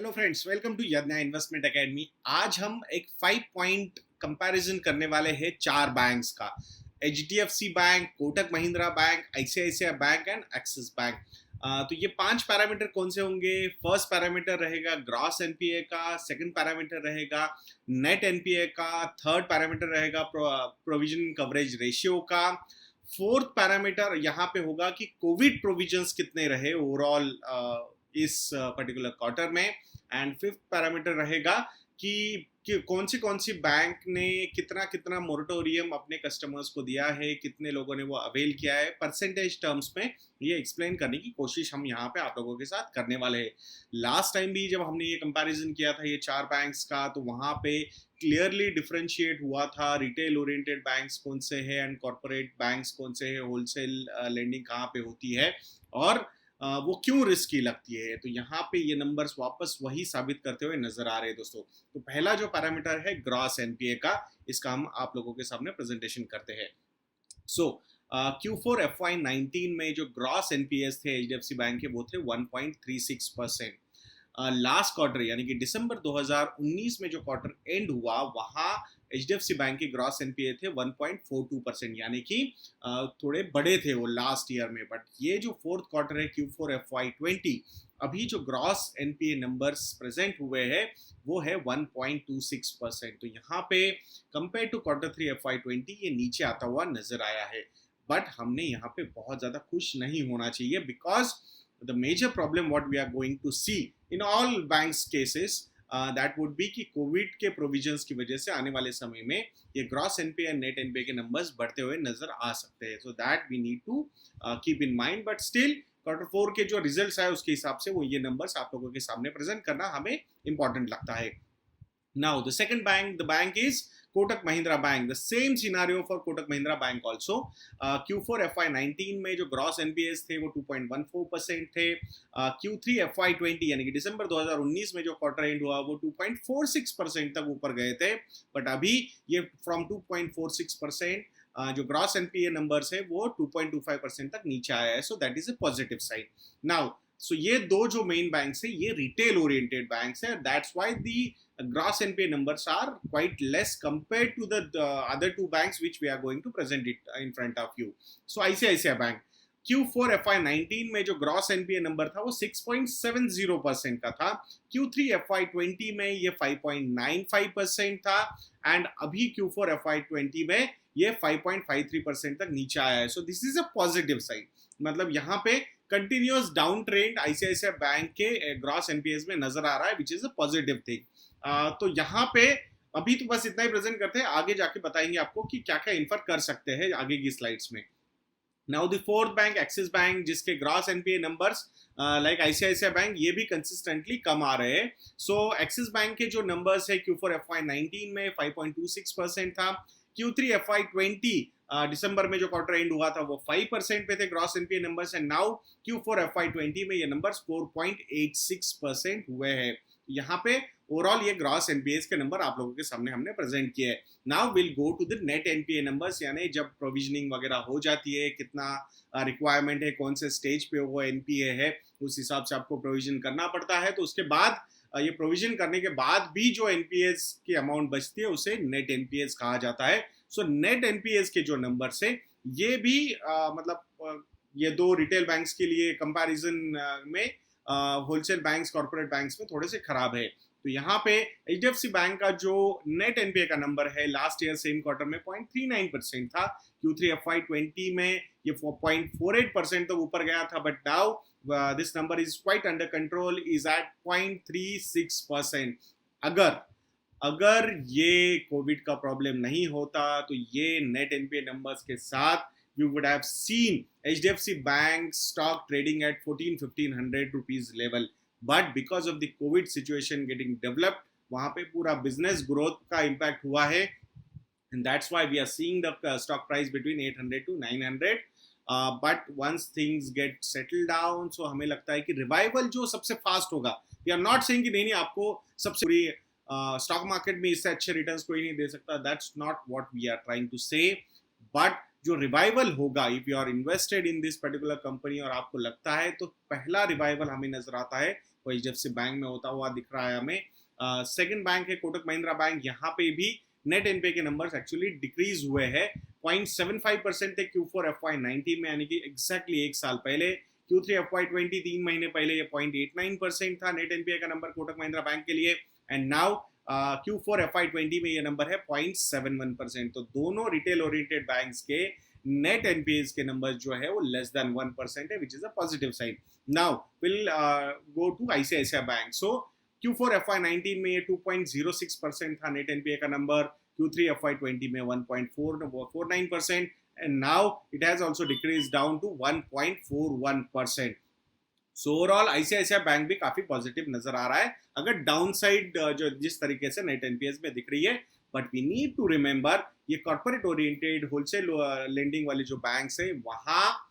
Hello friends, welcome to Yagya investment academy. आज हम एक 5 पॉइंट कंपैरिजन करने वाले हैं चार बैंक्स का। HDFC bank, Kotak Mahindra bank, ICICI bank and Axis bank. तो ये 5 पैरामीटर कौन से होंगे? फर्स्ट पैरामीटर रहेगा ग्रॉस एनपीए का, सेकंड पैरामीटर रहेगा नेट एनपीए का, थर्ड पैरामीटर रहेगा प्रोविजन कवरेज रेशियो का, फोर्थ पैरामीटर यहाँ पे होगा कि कोविड प्रोविजंस कितने रहे ओवरऑल इस पर्टिकुलर क्वार्टर में, एंड फिफ्थ पैरामीटर रहेगा कि कौन सी बैंक ने कितना कितना मोरेटोरियम अपने कस्टमर्स को दिया है, कितने लोगों ने वो अवेल किया है परसेंटेज टर्म्स में। ये एक्सप्लेन करने की कोशिश हम यहाँ पे आप लोगों के साथ करने वाले हैं। लास्ट टाइम भी जब हमने ये कंपैरिजन किया था ये चार बैंक्स का, तो वहाँ पे क्लियरली डिफरेंशिएट हुआ था रिटेल ओरिएंटेड बैंक्स कौन से हैं एंड कॉर्पोरेट बैंक्स कौन से हैं, होलसेल लेंडिंग कहाँ पे होती है और वो क्यों रिस्की लगती है। तो यहाँ पे ये नंबर्स वापस वही साबित करते हुए नजर आ रहे हैं दोस्तों। तो पहला जो पैरामीटर है ग्रॉस एनपीए का, इसका हम आप लोगों के सामने प्रेजेंटेशन करते हैं। सो Q4 FY19 में जो ग्रॉस एनपीएस थे एचडीएफसी बैंक के वो थे 1.36%। लास्ट क्वार्टर यानी कि दिसंबर 2019 में जो क्वार्टर एंड हुआ वहाँ एचडीएफसी बैंक के ग्रॉस एनपीए थे 1.42%, यानी कि थोड़े बड़े थे वो लास्ट ईयर में। बट ये जो फोर्थ क्वार्टर है Q4 FY20, अभी जो ग्रॉस एनपीए नंबर्स प्रेजेंट हुए हैं वो है 1.26%। तो यहाँ पे कंपेयर टू Q3 FY20 ये नीचे आता हुआ नजर आया है। बट हमने यहाँ पे बहुत ज़्यादा खुश नहीं होना चाहिए, because the major problem what we are going to see in all banks cases that would be कि कोविड के प्रोविजंस की वजह से आने वाले समय में ये gross NPA and net NPA के नंबर्स बढ़ते हुए नजर आ सकते हैं। So that we need to keep in mind. But still Q4 के जो रिजल्ट्स आए उसके हिसाब से वो ये नंबर्स आप लोगों के सामने प्रेजेंट करना हमें इंपॉर्टेंट लगता है। Now the second bank, the bank is Kotak Mahindra Bank. The same scenario for Kotak Mahindra Bank also. Q4 FY19 में जो ग्रॉस एनपीएस थे वो 2.14% थे। Q3 FY20 यानी कि दिसंबर 2019 में जो क्वार्टर एंड हुआ वो 2.46% तक ऊपर गए थे। बट अभी ये फ्रॉम 2.46% जो ग्रॉस एनपीए नंबर्स है वो 2.25% तक नीचे आया है। सो that is a positive side. Now so ये दो जो मेन बैंक्स है ये रिटेल ओरिएंटेड बैंक्स है। That's why the gross NPA numbers are quite less compared to the other two banks which we are going to present it in front of you. So ICICI Bank Q4 FY19 में जो gross NPA number था वो 6.70% का था। Q3 FY20 में ये 5.95% था and अभी Q4 FY20 में ये 5.53% तक नीचे आया है। सो this is a positive side, मतलब यहाँ पे continuous down trend ICICI bank के ग्रॉस एनपीएस में नजर आ रहा है, which is a positive thing. तो यहाँ पे अभी तो बस इतना ही प्रेजेंट करते हैं, आगे जाके बताएंगे आपको कि क्या क्या इन्फर कर सकते हैं आगे की स्लाइड्स में। Now the fourth bank Axis bank, जिसके gross NPA numbers like ICICI bank ये भी कंसिस्टेंटली कम आ रहे हैं। सो एक्सिस बैंक के जो नंबर्स है Q4 FY19 में 5.26% था। Q3 FY20 दिसंबर में जो क्वार्टर एंड हुआ था वो 5% पे थे gross NPA numbers, and now Q4 FY20 में ये नंबर्स 4.86% हुए हैं। यहाँ पे ओवरऑल ये ग्रॉस एनपीएस के नंबर आप लोगों के सामने हमने प्रेजेंट किए हैं। Now will go to the net NPA numbers, यानी जब प्रोविजनिंग वगैरह हो जाती है, कितना रिक्वायरमेंट है, कौन से स्टेज पे वो एनपीए है, उस हिसाब से आपको प्रोविजन करना पड़ता है। तो उसके बाद ये प्रोविजन करने के बाद भी जो एनपीएस की अमाउंट बचती है उसे नेट एनपीएस कहा जाता है। सो नेट एनपीएस के जो नंबर्स है ये भी मतलब ये दो रिटेल बैंक्स के लिए कंपैरिजन में होलसेल बैंक्स कॉर्पोरेट बैंक्स में थोड़े से खराब है। तो यहाँ पे एचडीएफसी बैंक का जो नेट एनपीए का नंबर है लास्ट ईयर सेम क्वार्टर में 0.39% था। Q3 FY20 में ये 4.48% तक ऊपर गया था, but now this number is quite under control, is at 0.36%। अगर ये कोविड का प्रॉब्लम नहीं होता तो ये नेट एनपीए नंबर्स के साथ you would have seen HDFC Bank stock trading at 14-1500 rupees level, but because of the COVID situation getting developed, वहाँ पे पूरा business growth का impact हुआ है, and that's why we are seeing the stock price between 800 to 900. But once things get settled down, so हमें लगता है कि revival जो सबसे fast होगा, we are not saying कि नहीं आपको सबसे पूरी stock market में इससे अच्छे returns कोई नहीं दे सकता, that's not what we are trying to say, but जो रिवाइवल होगा, if you are invested in this particular company और आपको लगता है, तो पहला रिवाइवल हमें नजर आता है वो एचडीएफसी बैंक में होता हुआ दिख रहा है हमें। सेकंड बैंक है कोटक महिंद्रा बैंक, यहाँ पे भी नेट एनपीए के नंबर्स एक्चुअली डिक्रीज हुए हैं। 0.75% थे Q4 FY19 में, यानी कि एग्जैक्टली एक साल पहले। Q3 FY20 3 महीने पहले ये 0.89% था नेट एनपीए का नंबर कोटक महिंद्रा बैंक के लिए, एंड नाउ Q4 FY20 में ये नंबर है 0.71%। तो दोनों रिटेल ओरिएंटेड बैंक्स के नेट एनपीएस के नंबर जो है वो लेस देन 1% है, which is a positive sign. Now will go to ICICI bank. So Q4 FY19 में ये 2.06% था नेट एनपीए का नंबर, Q3 FY20 में 1.49%, and now it has also decreased down to 1.41%. So overall ICICI bank भी काफी positive नजर आ रहा है, अगर डाउन साइड जो जिस तरीके से नेट एनपीएस में दिख रही है। But we need to remember ये कॉर्पोरेट ओरिएंटेड होलसेल लेंडिंग वाले जो बैंक्स है, वहाँ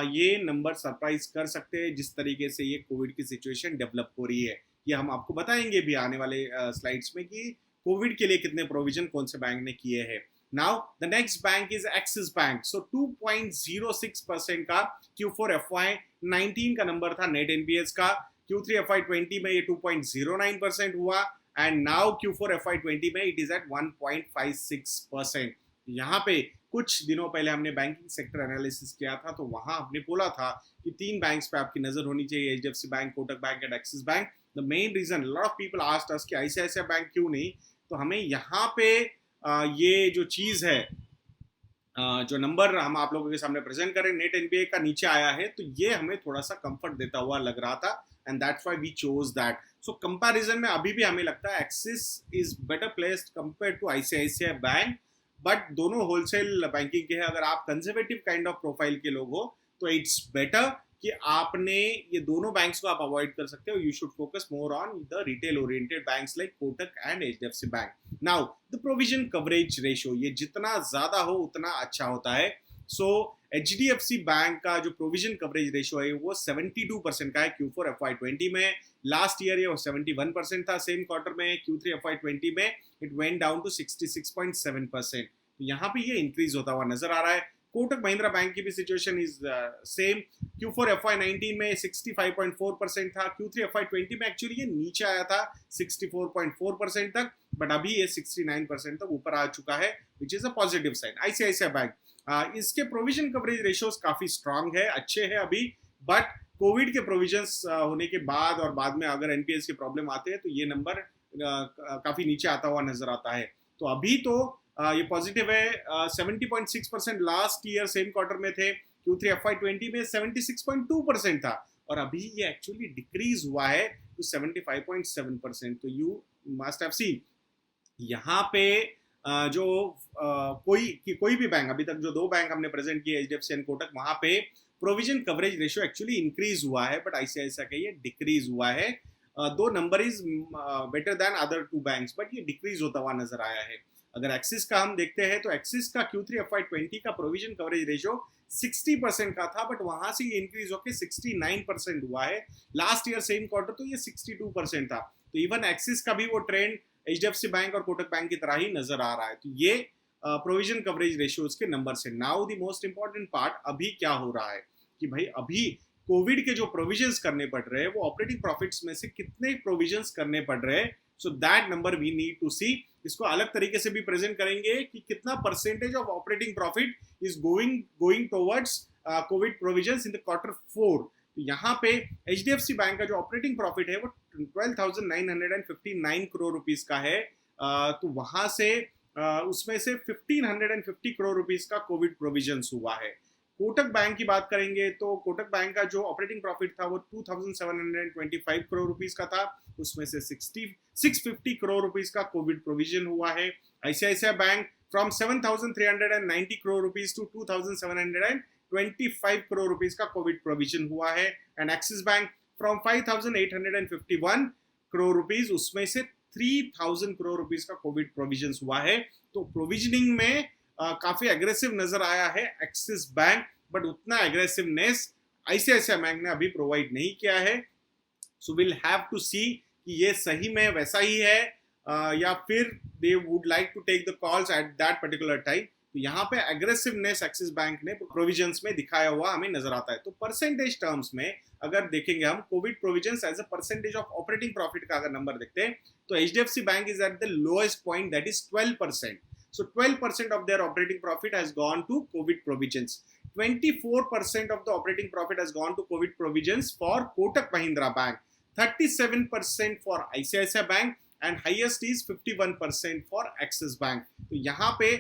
ये नंबर सरप्राइज कर सकते हैं जिस तरीके से ये कोविड की सिचुएशन डेवलप हो रही है। ये हम आपको बताएंगे भी आने वाले स्लाइड्स में कि कोविड के लिए कितने प्रोविजन कौन से बैंक ने किए हैं। Now the next bank is Axis Bank. So 2.06% का Q4 FY19 का नंबर था नेट एनपीएस का, Q3 FY20 में ये 2.09% हुआ, एंड नाउ Q4 FY20 में इट इज एट 1.56%। यहाँ पे कुछ दिनों पहले हमने बैंकिंग सेक्टर एनालिसिस किया था, तो वहां हमने बोला था कि 3 बैंक्स पे आपकी नजर होनी चाहिए, HDFC bank, Kotak bank and Axis bank. The main reason, lot of people asked us कि आईसीआईसीआई बैंक क्यों नहीं, तो हमें यहाँ पे ये जो चीज है, जो नंबर हम आप लोगों के सामने प्रेजेंट करें, नेट एनपीए का नीचे आया है, तो ये हमें थोड़ा सा कंफर्ट देता हुआ लग रहा था, and that's why we chose that. So comparison में अभी भी हमें लगता है Axis is better placed compare to ICICI bank, but दोनों होलसेल बैंकिंग के हैं। अगर आप कंजर्वेटिव काइंड ऑफ प्रोफाइल के लोग हो तो इट्स बेटर कि आपने ये दोनों बैंक्स को आप अवॉइड कर सकते हो। You should focus more on the retail oriented banks like Kotak and HDFC bank. Now the provision coverage ratio, ये जितना ज्यादा हो उतना अच्छा होता है। सो एचडीएफसी बैंक का जो प्रोविजन कवरेज रेशियो है वो 72% का है Q4 FY20 में। लास्ट ईयर ये 71% था सेम क्वार्टर में। Q3 FY20 में इट वेंट डाउन टू 66.7%। यहाँ पे ये इंक्रीज होता हुआ नजर आ रहा है। कोटक महिंद्रा बैंक की भी situation is same. Q4 FY19 में 65.4% था, Q3 FY20 में एक्चुअली ये नीचे आया था 64.4% तक, बट अभी ये 69% तक ऊपर आ चुका है, which is a positive sign. ICICI bank, इसके प्रोविजन कवरेज रेशियोज काफी स्ट्रांग है, अच्छे हैं अभी, बट कोविड के प्रोविजंस होने के बाद और बाद में अगर एनपीएस की प्रॉब्लम आते हैं तो ये नंबर काफी नीचे आता हुआ नजर आता है। तो अभी तो ये पॉजिटिव है। 70.6% लास्ट ईयर सेम क्वार्टर में थे, Q3 FY20 में 76.2% था, और अभी ये एक्चुअली डिक्रीज हुआ है टू 75.7%। तो यू मस्ट हैव सीन यहाँ पे जो कोई भी बैंक, अभी तक जो 2 बैंक हमने प्रेजेंट किए एचडीएफसी एंड कोटक, वहां पे provision coverage ratio actually increase हुआ है, बट आईसीआईसीआई का ये डिक्रीज हुआ है। दो number is better than other 2 banks, but ये डिक्रीज होता हुआ नजर आया है। अगर एक्सिस का हम देखते हैं तो एक्सिस का Q3 FY20 का प्रोविजन कवरेज रेशियो 60% का था, बट वहां से ये इंक्रीज होकर 69% हुआ है। लास्ट ईयर सेम क्वार्टर तो ये 62% था। तो इवन एक्सिस का भी वो ट्रेंड एचडीएफसी बैंक और कोटक बैंक की तरह ही नजर आ रहा है। तो ये प्रोविजन कवरेज रेशियोज के नंबर से। Now the most important part, अभी क्या हो रहा है कि भाई अभी कोविड के जो प्रोविजंस करने पड़ रहे हैं वो ऑपरेटिंग प्रॉफिट्स में से कितने प्रोविजंस करने पड़ रहे हैं। So that number we need to see. इसको अलग तरीके से भी प्रेजेंट करेंगे कि कितना percentage of operating profit is going towards covid provisions in the Q4। तो यहाँ पे एचडीएफसी बैंक का जो ऑपरेटिंग प्रॉफिट है वो 12,959 करोड़ रुपीस का है। तो वहां से उसमें से 1,550 करोड़ रुपीस का कोविड प्रोविजंस हुआ है। कोटक बैंक की बात करेंगे तो कोटक बैंक का जो ऑपरेटिंग प्रॉफिट था वो 2,725 करोड़ रुपीस का था, उसमें से 650 करोड़ रुपीस का कोविड प्रोविजन हुआ है। ICICI bank from 7,390 crore rupees to 2,725 crore rupees का कोविड प्रोविजन हुआ है। And Axis bank from 5,851 crore rupees, उसमें से 3,000 करोड़ रुपीस का कोविड प्रोविजन हुआ है। तो प्रोविजनिंग में काफी एग्रेसिव नजर आया है एक्सिस बैंक, बट उतना एग्रेसिवनेस आईसीआईसीआई बैंक ने अभी प्रोवाइड नहीं किया है। So will have to see कि ये सही में वैसा ही है या फिर they would like to take the calls at that particular time. तो यहाँ पे एग्रेसिवनेस एक्सिस बैंक ने प्रोविजंस में दिखाया हुआ हमें नजर आता है। तो परसेंटेज टर्म्स में अगर देखेंगे हम covid provisions as a percentage of operating profit का अगर नंबर देखते हैं तो HDFC bank is at the lowest point, that is 12%. So 12% of their operating profit has gone to COVID provisions. 24% of the operating profit has gone to COVID provisions for Kotak Mahindra Bank. 37% for ICICI Bank and highest is 51% for Axis Bank. तो यहाँ पे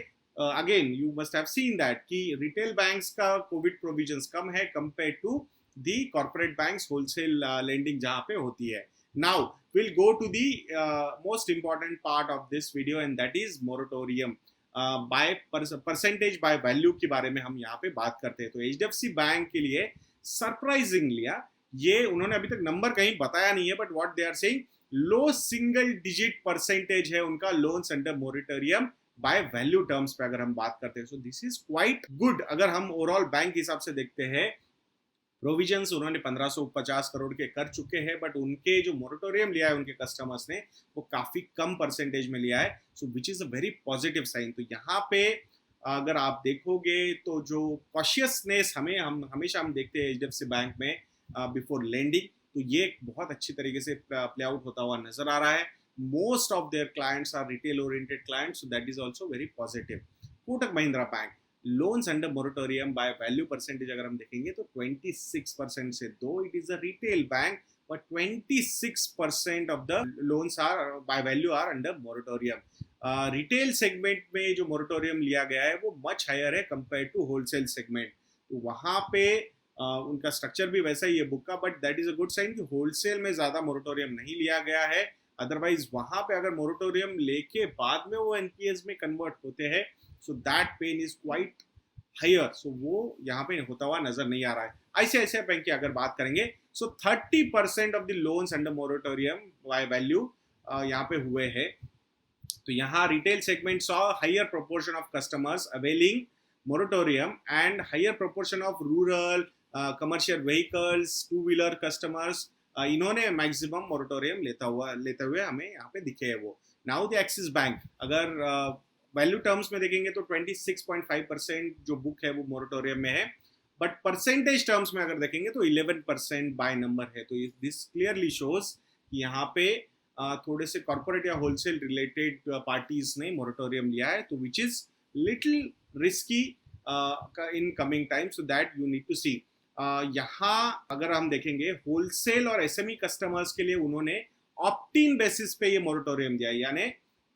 again you must have seen that कि retail banks का COVID provisions कम है compared to the corporate banks wholesale lending जहाँ पे होती है. Now we'll go to the most important part of this video and that is moratorium. By percentage by value के बारे में हम यहाँ पे बात करते हैं। तो एचडीएफसी बैंक के लिए सरप्राइजिंगली ये उन्होंने अभी तक नंबर कहीं बताया नहीं है, but what they are saying low single digit percentage है उनका loans under moratorium by value terms पे अगर हम बात करते हैं। So this is quite good. अगर हम ओवरऑल बैंक के हिसाब से देखते हैं प्रोविजंस उन्होंने 1550 करोड़ के कर चुके हैं, बट उनके जो मोरेटोरियम लिया है उनके कस्टमर्स ने वो काफी कम परसेंटेज में लिया है, so which is a very positive sign. तो यहाँ पे अगर आप देखोगे तो जो कॉशियसनेस हम हमेशा देखते हैं एचडीएफसी बैंक में बिफोर लेंडिंग, तो ये बहुत अच्छी तरीके से प्ले आउट होता हुआ नजर आ रहा है। Most of their clients are retail oriented clients, so that is also very positive. Kotak Mahindra bank loans under moratorium by value percentage अगर हम देखेंगे तो 26% से, though it is a retail bank but 26% of the loans are by value are under moratorium. Retail segment में जो moratorium लिया गया है वो मच हायर है कंपेयर टू होलसेल सेगमेंट, तो वहाँ पे उनका स्ट्रक्चर भी वैसा ही है बुक का, but that is a good sign कि होलसेल में ज्यादा मोरेटोरियम नहीं लिया गया है। अदरवाइज वहाँ पे अगर मोरेटोरियम लेके बाद में वो एनपीएस में कन्वर्ट होते हैं, so that pain is quite higher, so वो यहाँ पे होता हुआ नजर नहीं आ रहा है। आईसीआईसीआई बैंक की अगर बात करेंगे so 30% of the loans under moratorium by value यहाँ पे हुए हैं। तो यहाँ retail segment saw higher proportion of customers availing moratorium and higher proportion of rural commercial vehicles, two-wheeler customers इन्होंने मैक्सिमम मोरेटोरियम लेते हुए हमें यहाँ पे दिखे है वो। नाउ द एक्सिस बैंक अगर वैल्यू टर्म्स में देखेंगे तो 26.5% जो बुक है वो मोरेटोरियम में है, बट परसेंटेज टर्म्स में अगर देखेंगे तो 11% बाय नंबर है। तो दिस क्लियरली शोज कि यहाँ पे थोड़े से कॉर्पोरेट या होलसेल रिलेटेड पार्टीज ने मोरेटोरियम लिया है, तो which is little risky in coming time, so that you need to see. यहाँ अगर हम देखेंगे होलसेल और एसएमई कस्टमर्स के लिए उन्होंने ऑप्ट इन बेसिस पे ये मोरेटोरियम दिया है, यानी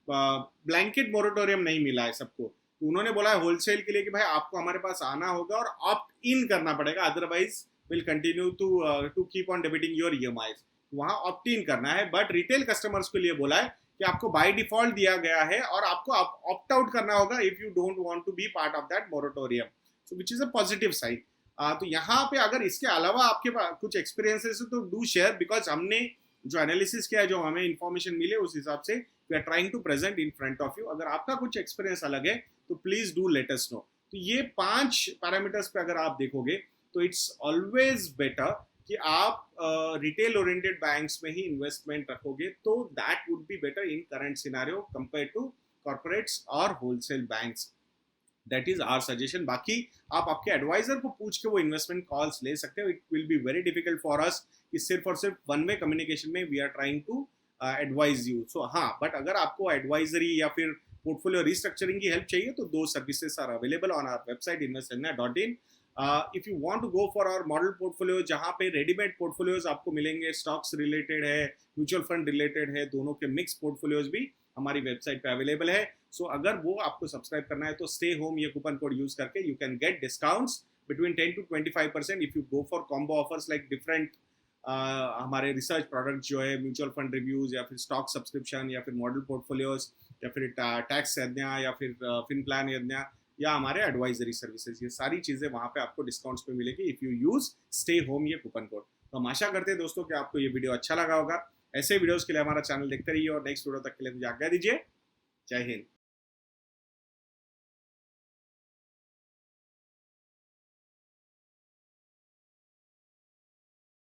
ब्लैंकेट मोरेटोरियम नहीं मिला है सबको। तो उन्होंने बोला है होलसेल के लिए कि भाई आपको हमारे पास आना होगा और ऑप्ट इन करना पड़ेगा, otherwise will continue to keep on debiting your EMIs. वहाँ ऑप्ट इन करना है, बट रिटेल कस्टमर्स के लिए बोला है कि आपको बाय डिफॉल्ट दिया गया है और आपको ऑप्ट आउट करना होगा if you don't want to be part of that moratorium, so which is a positive sign. तो यहाँ पे अगर इसके अलावा आपके पास कुछ एक्सपीरियंसेस है तो डू शेयर, बिकॉज हमने जो एनालिसिस किया है, जो हमें इन्फॉर्मेशन मिले उस हिसाब से we are trying to present in front of you. अगर आपका कुछ एक्सपीरियंस अलग है तो please do let us know. तो ये 5 पैरामीटर्स पे अगर आप देखोगे तो इट्स ऑलवेज बेटर कि आप रिटेल ओरिएंटेड बैंक्स में ही इन्वेस्टमेंट रखोगे, तो that would be better in current scenario compare to corporates और wholesale banks. That is our suggestion. बाकी आप आपके एडवाइजर को पूछ के वो इन्वेस्टमेंट कॉल्स ले सकते हो। It will be very difficult for us कि सिर्फ और सिर्फ वन वे कम्युनिकेशन में we are trying to advise you. So हाँ, बट अगर आपको एडवाइजरी या फिर पोर्टफोलियो रिस्ट्रक्चरिंग की हेल्प चाहिए तो दो services are available on our website investedna.in। If you want to go for our model portfolio, जहाँ पे रेडीमेड पोर्टफोलियोज आपको मिलेंगे, स्टॉक्स रिलेटेड है, म्यूचुअल फंड रिलेटेड है, दोनों के मिक्स पोर्टफोलियोज भी हमारी वेबसाइट पे अवेलेबल है। सो अगर वो आपको सब्सक्राइब करना है तो स्टे होम ये कूपन कोड यूज करके you can get discounts between 10 to 25% if you go for combo offers like different हमारे रिसर्च प्रोडक्ट जो है, म्यूचुअल फंड रिव्यूज या फिर स्टॉक सब्सक्रिप्शन या फिर मॉडल पोर्टफोलियोज या फिर टैक्स यज्ञा या फिर फिन प्लान यज्ञा या हमारे एडवाइजरी सर्विसेज, ये सारी चीज़ें वहाँ पे आपको डिस्काउंट्स पे मिलेगी if you use stay home ये कूपन कोड। तो हम आशा करते हैं दोस्तों कि आपको ये वीडियो अच्छा लगा होगा। ऐसे वीडियोस के लिए हमारा चैनल देखते रहिए और नेक्स्ट वीडियो तक के लिए मुझे आज्ञा दीजिए। जय हिंद।